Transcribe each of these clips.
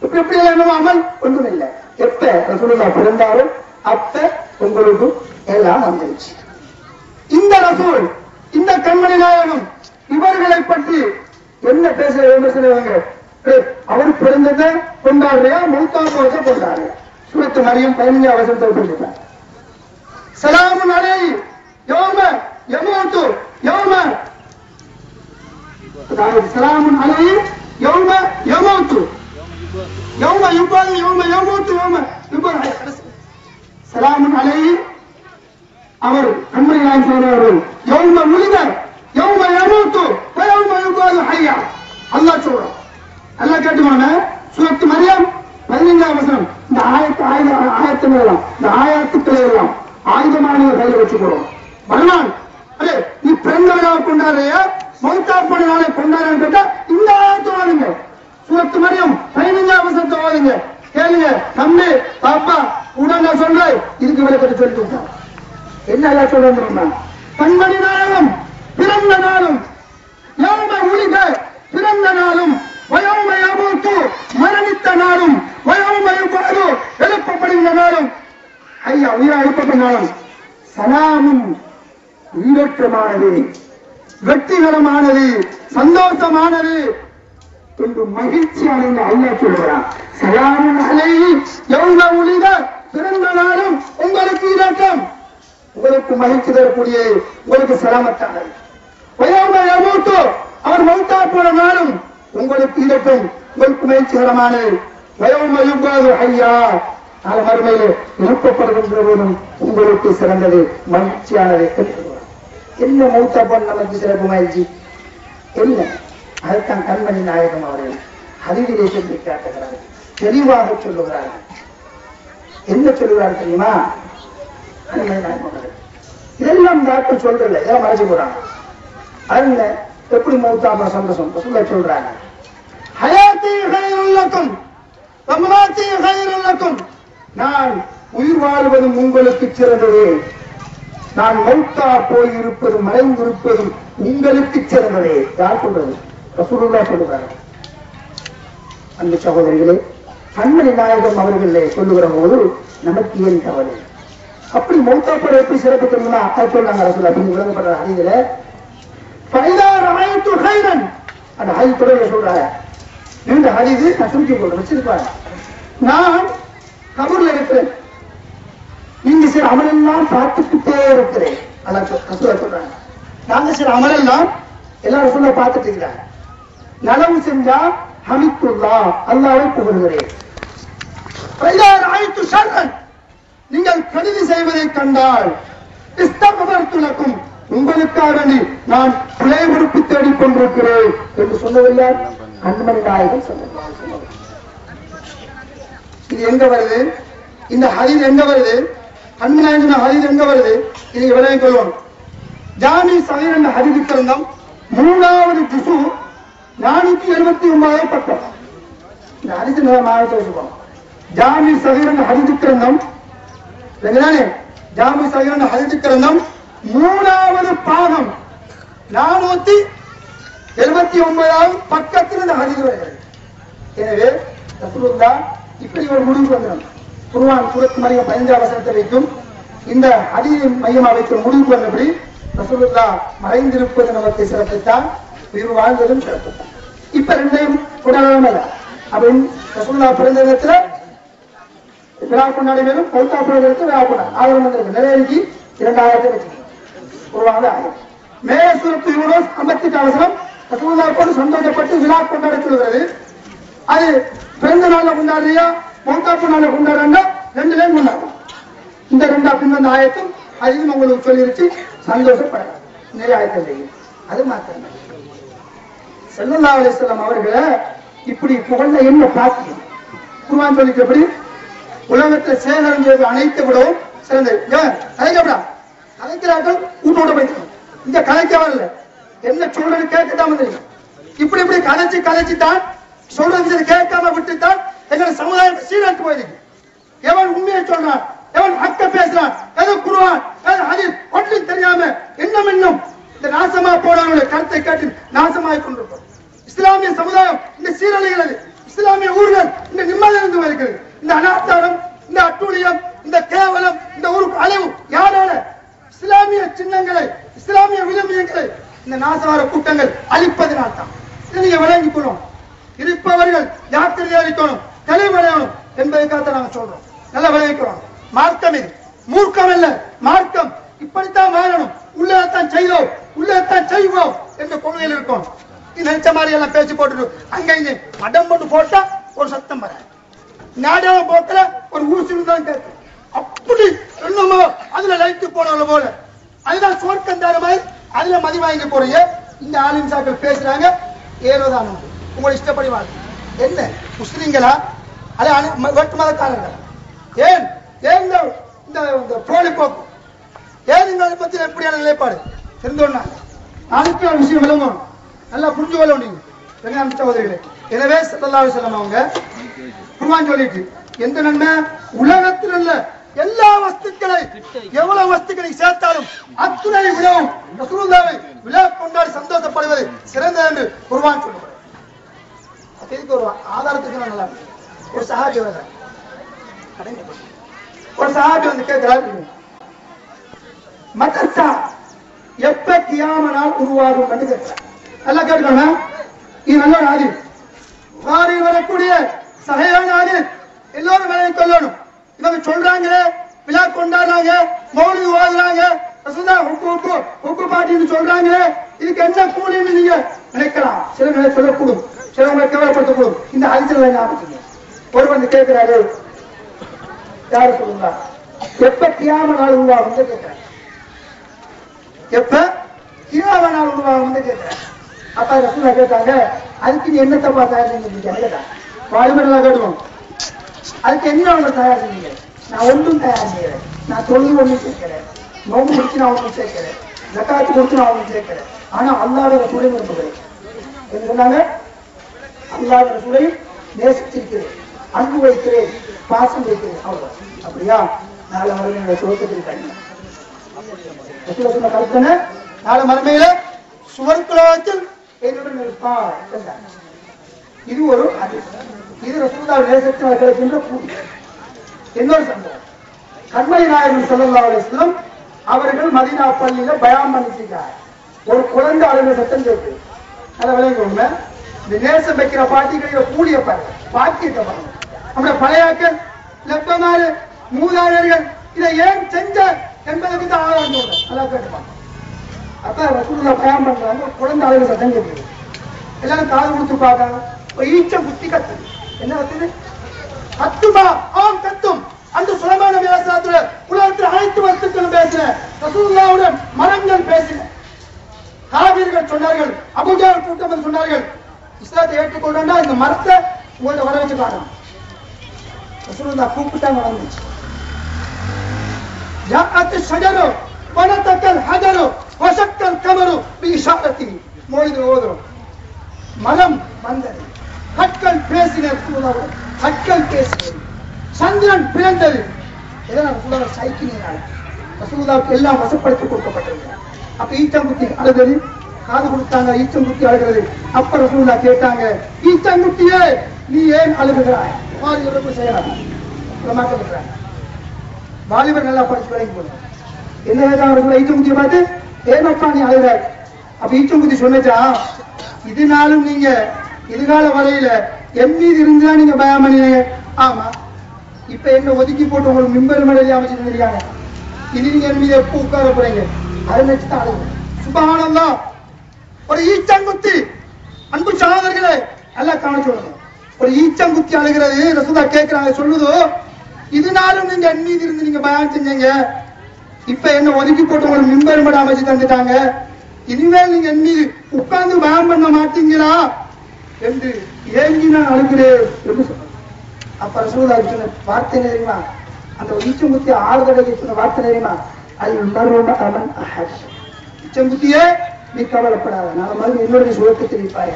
இப்ப எப்படி என்னமோ அமல் ஒன்றும் இல்லை. எப்ப ரசூலுல்லாஹ் பிறந்தாரோ அப்ப உங்களுக்கு எல்லாம் வந்துருச்சு. இந்த ரசூல், இந்த கண்மணி நாயகம், இவர்களை பற்றி என்ன பேச விமர்சனவங்க? அவர் பிறந்ததை கொண்டாடுறியா, மௌத்தா போறதை கொண்டாடுறியா? சூரத்து மரியம் 15 வசனத்தை சொல்லிட்டார். சலாமுன் அலைஹி யௌம யமூது யௌம, அதாவது சலாமுன் அலைஹி யௌம யமூது யௌம யுபால் யௌம யமூது யௌம யுபால். சலாமுன் அலைஹி அவர் கண்மணி நாயகம் சொன்னார்கள், யௌம உலித யௌம யமூது யௌம யுபால் ஹய்யா. அல்லாஹ் சொல்றான். அல்லாஹ் கேட்டுவாங்க சூரத்து மரியம் 15 வசனம். இந்த ஆயத்துக்கள் எல்லாம், இந்த ஆயத்துக்களை எல்லாம் ஆயுதமான கையில் வச்சுக்கிறோம். பகவான், அரே நீ பிறந்த விழாவை கொண்டாடுறியா, மௌத்தா போன நாளை கொண்டாடுன்னு கேட்டா இந்த ஆயத்தை வாழுங்க. சூரத்து மரியம் 15 வசனத்தை வாழுங்க. கேளுங்க தம்பி பாப்பா உடனே சொல்றேன். இதுக்கு விளக்கத்தை சொல்லிட்டு விட்டான். என்ன எல்லாம் சொல்றேன்? கண்மணி நாயகம் பிறந்த நாளும், யௌம உலித பிறந்த நாளும், வயௌம யமூது மரணித்த நாளும், வயௌம யுபாது எழுப்பப்படுகின்ற நாளும், ஐயா உயிரா எழுப்பப்பட்ட நாளும், சலாமும் உயிரற்றமானது, வெற்றிகரமானது, சந்தோஷமானது என்று மகிழ்ச்சியான அல்லாஹ் சொல்கிறான். சலாமுன் அலைஹி யௌம உலித பிறந்த நாளும் உங்களுக்கு இரக்கம், உங்களுக்கு மகிழ்ச்சி தரக்கூடிய, உங்களுக்கு சலாமத்தானது. வயௌம யமூது அவர் மௌத்தா போன நாளும் உங்களுக்கு இரக்கம், உங்களுக்கு மகிழ்ச்சிகரமானது. வயௌம யுபாது ஹய்யா நாளை மறுமையிலே எழுப்பப்படுகின்ற போதும் உங்களுக்கு சிறந்தது, மகிழ்ச்சியானது. என்ன மௌத்தா போன நமக்கு சிறப்பு மகிழ்ச்சி என்ன? அதுதான் கண்மணி நாயகம் அவர்கள் ஹதீஸிலே சொல்லி காட்டுகிறார்கள், தெளிவாக சொல்லுகிறார்கள். என்ன சொல்லுகிறார்கள் தெரியுமா? கண்மணி நாயகம் அவர்கள் இதெல்லாம் டாக்டர் சொல்றல, இதெல்லாம் மறைச்சு போறாங்க. அது எப்படி மௌத்தா போன சந்தோஷம் சொல்றாங்க. ஹயாத்தி கைருல் லக்கும் வமமாத்தி கைருல் லக்கும், நான் உயிர் வாழ்வதும் உங்களுக்கு சிறந்தது, நான் மௌத்தா போய் இருப்பதும் மறைந்திருப்பதும் உங்களுக்கு சிறந்ததே. யார் சொல்றது? ரசூலுல்லாஹ் சொல்லுகிறார். அன்பு சகோதரிகளே, கண்மணி நாயகம் அவர்களே சொல்லுகிற போது நமக்கு ஏன் கவலை? அப்படி மௌத்தா போற எப்படி சிறப்பு தெரியுமா? அது சொல்றாங்க ரசூலுல்லாஹ் அப்படின்னு விளங்கப்படுற ஹதீஸ்ல, ஃபைதா ரஅய்து கைரன், அந்த ஹதீஸ் தொடர்ல சொல்றாங்க. இந்த ஹதீஸ் நான் சுருக்கி போடுறேன், வச்சிருப்பாங்க. நான் கபூர்ல இருக்கிறேன், நீங்க சில அமலெல்லாம் பார்த்துக்கிட்டே இருக்கிறேன். அல்லாஹ் ரசூலுல்லாஹ் சொல்றாங்க. நாங்க சில அமலெல்லாம் எல்லாரும் சொல்ல பார்த்துட்டு இருக்கிறாங்க. நலவு செஞ்சா ஹமிதுல்லா, அல்லாஹ்வை புகழ்கிறேன். ஃபைதா ரஅய்து ஷர்ரன், நீங்கள் கெடுதி செய்வதை கண்டால் இஸ்தக்ஃபர்து லக்கும், உங்களுக்காக வேண்டி நான் பிழை பொறுப்பு தேடிக் கொண்டிருக்கிறேன் என்று சொன்னதில்லை கண்மணி நாயகம் சொன்னார். இது எங்க வருது? இந்த ஹதீஸ் எங்க வருது? கண்மணி நாயகம் ஹதீஸ் எங்க வருது? இது விளங்கிக் கொள்வோம். ஜாமி சகீர் என்ற ஹதீஸ் கிரந்தம் 3வது ஜுஸு 479 பக்கம். இந்த ஹதீஸ் வச்சுக்கோம். ஜாமி சகீர் என்ற ஹதீஸ் கிரந்தம், ஜாமி சகீர் என்ற ஹதீஸ் கிரந்தம் 3வது பாகம் 479 பக்கத்தில் இந்த ஹதீஸ் வருகிறது. எனவே ரசூலுல்லாஹ் இப்படி ஒரு முடிவு வந்தோம். குர்ஆன் சூரத் மரியம் 15 வசனத்தை வைக்கும் இந்த ஹதீஸை மையமாக வைத்து முடிவு பண்ணபடி ரசூலுல்லாஹ் மறைந்திருப்பது நமக்கு சிறப்புத்தான், உயிர் வாழ்ந்ததும் சிறப்புத்தான். இப்ப ரெண்டையும் கொண்டாடலாம். அப்படின்னு ரசூலுல்லாஹ் பிறந்த இடத்துல விழா கொண்டாடி மேலும் மௌத்தா பிறந்த இடத்துல விழா கொண்டாடு ஆயிரம் வந்திருக்கு. நிறைவேற்றி 2000 வச்சுக்கணும். உருவாங்க ஆயிரம். மேலே சூரத்து யூனூஸ் 58 வசனம் ரசூலுல்லாஹ் போட்டு சந்தோஷப்பட்டு விழா கொண்டாட சொல்கிறது. அது பிறந்த நாள்ல கொண்டாடுறியா, மௌத்தா நாள்ல கொண்டாடுறா, ரெண்டுலேயும் கொண்டாடும். இந்த ரெண்டா பின்வந்த ஆயத்தும் அதையும் உங்களுக்கு சொல்லிருச்சு. சந்தோஷப்படலாம். நிறைய ஆயத்தம் செய்யும். அது மாத்திரம் ஸல்லல்லாஹு அலைஹி வஸல்லம் அவர்களை இப்படி புகழ்ந்த என்ன பாக்கியம்? குர்ஆன் சொல்லிட்டு எப்படி உலகத்தை சேகரிஞ்சது அனைத்து விடவும் சிறந்தது. கலைக்கப்படா கலைக்கிறார்கள் வீட்டோட போயிட்டு இங்க கலைக்க வரல, என்ன சொல்றது கேட்கத்தான் தெரியும். இப்படி இப்படி கலைச்சுதான் சொல்றது கேட்காம விட்டுத்தான் எங்க சமுதாயத்தை சீரழித்து போயிருக்கு. எவன் உண்மையை சொல்றான், எவன் ஹக்க பேசுறான், எது குர்ஆன் எது ஹதீஸ் ஒன்றும் தெரியாம இன்னும் இந்த நாசமா போனவங்களுடைய கருத்தை கேட்டு நாசமாய் கொண்டிருப்போம். இஸ்லாமிய சமுதாயம் இந்த சீரழிகிறது. இஸ்லாமிய ஊர்கள் இந்த நிம்மதி இருந்து வருகிறது. இந்த அனாச்சாரம், இந்த அட்டூழியம், இந்த கேவலம், இந்த ஒரு அழிவு யாரால? இஸ்லாமிய சின்னங்களை, இஸ்லாமிய விழுமியங்களை இந்த நாசவார கூட்டங்கள் அழிப்பதனால் தான். இதை நீங்க விளங்கிக்கணும். இருப்பவர்கள் ஜாக்கிரதையா இருக்கணும், தெளிவடையணும் என்பதற்காக நாங்க சொல்றோம். நல்லா விளைவிக்கிறோம். மார்க்கம் இது, மூர்க்கம் அல்ல, மார்க்கம். இப்படித்தான் வாழணும், உள்ளதான் செய்தோம், உள்ளதான் செய்வோம் என்ற கொள்கையில் இருக்கும். இது நினைச்ச மாதிரி எல்லாம் பேச்சு போட்டு அங்க இங்க மடம் போட்டு போட்டா ஒரு சத்தம் வர, நாடாள போக்கல ஒரு ஊசி தான் கேட்கும். அப்படி என்னமோ அதுல லைட்டு போனவங்க போல, அதுதான் சோர்க்கந்தார மாதிரி அதுல மதி வாங்கி போறீங்க. இந்த ஆலிம்சாக்கள் பேசுறாங்க, ஏனோதான் உங்களை இஷ்டப்படி வாழ். என்ன முஸ்லிம்களா அது வேட்டு மதக்காரர்கள்? ஏன் ஏன் இந்த போலி போக்கு? ஏன் இந்த பத்தி எப்படியான நிலைப்பாடு தெரிந்தோன்னா நாளைக்கு ஒரு விஷயம் விளங்கணும், நல்லா புரிஞ்சு கொள்ள முடியும் சகோதரிகளே. எனவே ஸல்லல்லாஹு அலைஹி வஸல்லம் அவங்க குர்ஆன் சொல்லிட்டு எந்த நன்மை உலகத்தில் உள்ள எல்லா வஸ்துக்களை எவ்வளவு வஸ்துக்களை சேர்த்தாலும் அத்துணை விடவும் ரசூலுல்லாஹ்வை விழா கொண்டாடி சந்தோஷப்படுவது சிறந்தது என்று குர்ஆன் சொல்லுகிறது. அதுக்கு ஒரு ஆதாரத்துக்கு நல்லா ஒரு சஹாபி வர்றார். ஒரு சஹாபி வந்து கேட்கிறார், மத்தா எப்ப கியாம நாள் உருவாகும் என்று கேட்கிறார். நல்லா கேட்கணும். இது நல்ல ஒரு ஆதி வரக்கூடிய சகையான ஆதி எல்லோரும் விளைய கொள்ளணும். இவங்க சொல்றாங்களே விழா கொண்டாடுறாங்க, மௌலிது ஓதுறாங்க, உப்பு பாட்டின்னு சொல்றாங்களே, இதுக்கு என்ன கூலின்னு நீங்க நினைக்கலாம். சில நிலை சொல்லக்கூடும், சிலவங்களை கேவலப்படுத்தக்கூடும். இந்த ஹதீஸ்ல ஞாபகம் ஒரு வந்து கேட்கிறாரு, யாரு சொல்லுங்க எப்ப கியாம நாள் உருவாகும் கேட்கிறேன். எப்ப கியாம நாள் உருவாகும் கேட்கிறேன். அப்ப ரசூலா கேட்டாங்க, அதுக்கு நீ என்ன தப்பா தயார் செஞ்சீங்க? வாலிபர்களாக கேட்டுவோம், அதுக்கு என்ன அவங்க தயார் செஞ்சீங்க? நான் ஒன்றும் தயார் செய்யறேன், நான் தொழில் ஒன்றும் சேர்க்கிறேன், நோம்பு முடிச்சு நான் ஒன்றும் சேர்க்கிறேன், ஜக்காத்து கொடுத்து நான் ஒன்றும் சேர்க்கிறேன். ஆனா அல்லாஹ்வுடைய ரசூலை விரும்புகிறேன். என்ன சொன்னாங்க? அல்லாஹ்வுடைய ரசூலை நேசிச்சிருக்கிறேன், அன்பு வைக்கிறேன், பாசம் வைக்கிறேன். அவ்வளவு. அப்படியா? நாளை மறுமையில சுவர்க்கத்திற்காங்க சொன்ன கருத்தன நாளை மறுமையில சுவர்க்கத்தில் என்னுடன் இருப்பார். இது ஒரு இது ரசூலுல்லாஹ் நேசத்தில் கிடைக்கின்ற கூலி. இன்னொரு சம்பவம், கண்மணி நாயகம் ஸல்லல்லாஹு அலைஹி வஸல்லம் அவர்கள் மதீனா பள்ளியில பயான் பண்ணிட்டாங்க. ஒரு குழந்தை அழுகிற சத்தம் கேட்குது. அதை விளங்குங்க. இந்த நேசம் வைக்கிற பாட்டிகளுடைய கூலிய பாருங்க, பாக்கியத்தை பாருங்க. நம்முடைய பழையாக்கள், லெப்பமாறு, மூதாதையர்கள் இதை ஏன் செஞ்ச என்பதற்கு தான் ஆதாரம் சொல்றேன். நல்லா கேட்டுப்பாங்க. அப்ப ரசூலுல்லாஹ் பயான் பண்றாங்க, குழந்தை அழுகிற சத்தம் கேட்குது. எல்லாரும் காது கொடுத்து பார்க்காங்க. ஈச்சம் குத்தி கத்துது. என்ன கத்துது? கத்துமா? ஆம் கத்தும். அந்த சுலைமான் நபி அலைஹிஸ்ஸலாத்துல உலகத்தில் அனைத்து வஸ்துக்களும் பேசின, ரசூலுல்லாஹ்வுடன் மரங்கள் பேசின. காபீர்கள் சொன்னார்கள், அபூஜஹல் கூட்டம் சொன்னார்கள், இஸ்லாத்தை ஏற்றுக்கொண்டா இந்த மரத்தை உங்கள்ட்ட வர வச்சு காட்டணும். ரசூலுல்லாஹ் கூப்பிட்டாங்க, வந்துச்சு. ஜாஅத் ஷஜரு வனதக்கல் ஹஜரு வஷக்கல் கமரு பிஇஷாரத்தி. மொழிது ஓதுறோம். மரம் வந்தது, கற்கள் பேசின, கற்கள் பேசினது, சந்திரன் பிறந்தது. இதனால் சைக்கிளினால் ரசூலுல்லாஹ்வுக்கு எல்லாம் வசப்படுத்தி கொடுக்கப்பட்டிருக்கிறார். அப்ப ஈச்சங்குட்டி அழுகிறது, காது கொடுத்தாங்க, ஈச்சங்குட்டி அழுகிறது. அப்ப ரசூலுல்லாஹ் கேட்டாங்க, ஈச்சங்குட்டியே நீ ஏன் அழுகிறாய்? வாலிபர்கள் செய்யலாம், வாலிபர் நல்லா படிச்சு விளங்கி போடுங்க. என்ன ஈச்சங்குட்டியை பார்த்து ஏனப்பா நீ அழுகிறாய்? அப்ப ஈச்சங்குட்டி சொன்னச்சா, இதனாலும் நீங்க எதிர்கால வரையில என் மீது இருந்தா நீங்க பயம் பண்ணினீங்க. ஆமா, இப்ப என்ன ஒதுக்கி போட்டு உங்களுக்கு மிம்பர் மேலே அமைச்சிட்டு இருக்காங்க. இனி நீங்க என் மீது எப்ப உட்கார போறீங்க? அதை நினைச்சுதான் அழுகு. சுபஹானல்லாஹ். ஒரு ஈச்சங்குத்தி, அன்பு சகோதரர்களே நல்லா கவனிச்சு, ஒரு ஈச்சங்குத்தி அழுகிறது. ரசூலுல்லாஹ் கேட்கிறாங்க, சொல்லுதோ இதனாலும் நீங்க என் மீது இருந்து நீங்க பயம் செஞ்சீங்க, இப்ப என்ன ஒதுக்கி போட்டு உங்களுக்கு மிம்பர் மேலே அமைச்சு தந்துட்டாங்க, இனிமேல் நீங்க என் மீது உட்கார்ந்து பயம் பண்ண மாட்டீங்களா என்று ஏங்கி நான் அழுகிறேன் என்று சொன்னார். அப்ப ரசூலுல்லாஹ் சொன்ன வார்த்தை தெரியுமா? அந்த ஈச்சங்குத்தி ஆறுதலை சொன்ன வார்த்தை தெரியுமா? ஈச்சங்குத்தியே நீ கவலைப்படாத, நான் மாதிரி என்னுடைய சுழக்கத்தில் இருப்பாரு.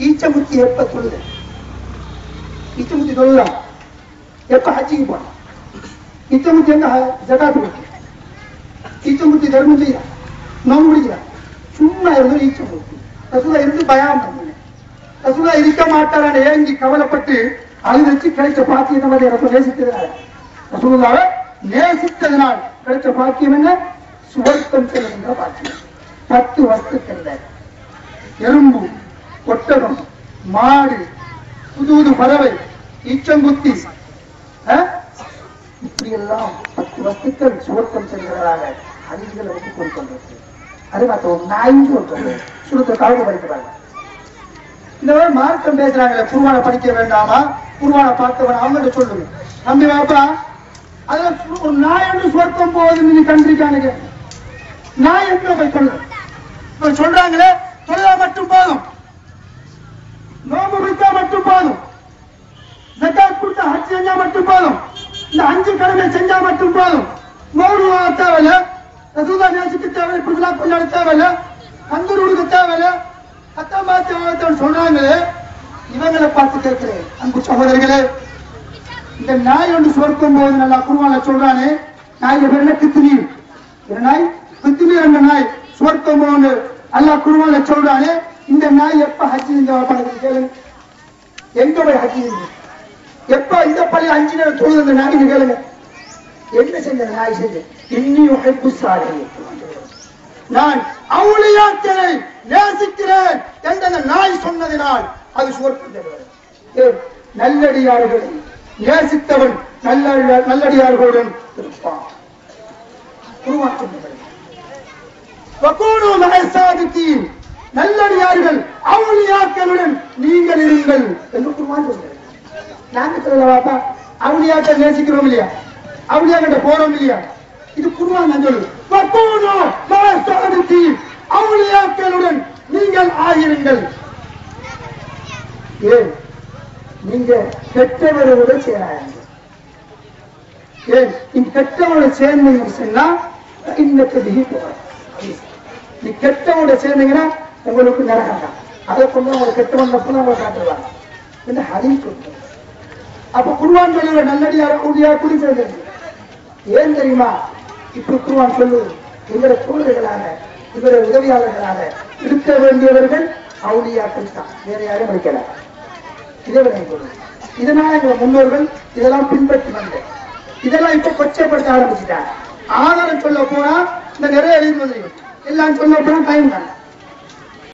ஈச்சங்குத்தி எப்ப சொல்லுது? ஈச்சங்குத்தி சொல்லலாம் எப்ப ஹஜ்ஜிக்கு போன, ஈச்சங்குத்தி எங்க ஜகாத்து கொடுத்து, ஈச்சங்குத்தி தர்மம் செய்யலாம், நோம்பு முடிக்கிறான், சும்மா இருந்து ஈச்சங்குத்தி. ரசூலுல்லாஹ் இருந்து பயான் பண்ண ரசூலா இருக்க மாட்டாரான்னு ஏங்கி கவலைப்பட்டு அது வச்சு கிடைச்ச பாக்கியம் மாதிரி எனக்கு நேசித்ததுனால ரசூலுல்லாவை நேசித்ததனால் கிடைச்ச பாக்கியம் என்ன? சுவர்க்கம் செல்லுகின்ற பாக்கியம். 10 வஸ்துக்கள், எறும்பு, ஒட்டகம், மாடு, புது பறவை, ஈச்சங்குத்தி, இப்படி எல்லாம் 10 வஸ்துக்கள் சுவர்க்கம் செல்கிறதாக அதிகளை வந்து குறிக்கொண்டிருக்கு. அது மற்ற ஒரு நாயும் சொல்றது சுருத்த கவலை படிக்கிறாங்க. இந்த மாதிரி மார்க்கம் பேசுறாங்களே, குர்ஆனை படிக்க வேண்டாமா, குர்ஆனை பார்த்தவன் அவங்கள்ட்ட சொல்லுங்க தம்பி வாப்பா, அதுல ஒரு நாய் என்று சுவர்க்கம் போகுதுன்னு நீ கண்டிருக்கானுங்க. நாய் எங்க போய் சொல்ல சொல்றாங்களே, தொழுதா மட்டும் போதும், நோம்பு பிடித்தா மட்டும் போதும், ஜகாத் கொடுத்தா ஹஜ் செஞ்சா மட்டும் போதும், இந்த 5 கடமை செஞ்சா மட்டும் போதும், மௌலூத் தேவையில்ல, ரசூலுல்லாஹ் நேசிக்க தேவையில்ல, குர்ஆன் கொண்டாட தேவையில்ல, அந்தூர் உடுக்க தேவையில்ல, அத்தமா தேவையில்லைன்னு சொல்றாங்களே, இவங்களை பார்த்து கேட்கிறேன் அன்பு சகோதரர்களே, இந்த நாய் ஒன்று சுவர்க்கம் போகுது நல்லா குர்ஆன்ல சொல்றானே, நாய் பேர் கித்மீர், நாய் கித்மீர் என்ற நாய் சுவர்க்கம் போகுது அல்லாஹ் குர்ஆன்ல சொல்றானே, இந்த நாய் எப்ப ஹஜ் செஞ்ச கேளுங்க, எங்க போய் ஹஜ் செஞ்சு எப்ப இந்த பள்ளி 5 நேரம் தொழுது அந்த நாய்க்கு கேளுங்க, என்ன செஞ்ச நாய் செஞ்சு இன்னும் நான் அவுலியாக்களை நேசிக்கிறேன் என்ற நாய் சொன்னதினால் அது சுவர்க்கம். நல்லடியார்களை நேசித்தவன் நல்லடியார்களுடன் இருப்பான். நல்லடியார்கள் அவுலியாக்களுடன் நீங்கள் இருங்கள் என்று குர்ஆன் சொல்கிறது. நாங்க சொல்லவாப்பா அவுலியாக்கள் நேசிக்கிறோம் இல்லையா, அவுலியாக்கிட்ட போறோம் இல்லையா, இது குர்ஆன் நான் சொல்லு. அவுலியாக்களுடன் நீங்கள் ஆகிருங்கள். ஏன் நீங்க கெட்டவரோட சேராங்க, ஏன் நீங்க கெட்டவரோட சேர்ந்தீங்க சொன்னா இன்னைக்கு நீ கெட்டவரோட சேர்ந்தீங்கன்னா உங்களுக்கு நரகம் தான். அதை கொண்டு அவங்க கெட்டவன் உங்களை காட்டுவாங்க இந்த ஹதீஸ் சொல்றாங்க. அப்ப குர்ஆன் சொல்லுற நல்லடியார் கூடியா குடி சேர்ந்தது ஏன் தெரியுமா? இப்ப குர்ஆன் சொல்லுது, எங்களை தோழர்களாக இவரை உதவியாளர்களாக இருக்க வேண்டியவர்கள் அவுலியாக்கள் தான், வேற யாரும் இருக்கல. இதை இதனால எங்க முன்னோர்கள் இதெல்லாம் பின்பற்றி வந்த இதெல்லாம் இப்ப கொச்சைப்படுத்த ஆரம்பிச்சுட்டாங்க. ஆதாரம் சொல்ல போனா இந்த நிறைய எழுதி எல்லாம் சொல்ல போனா டைம் தான்.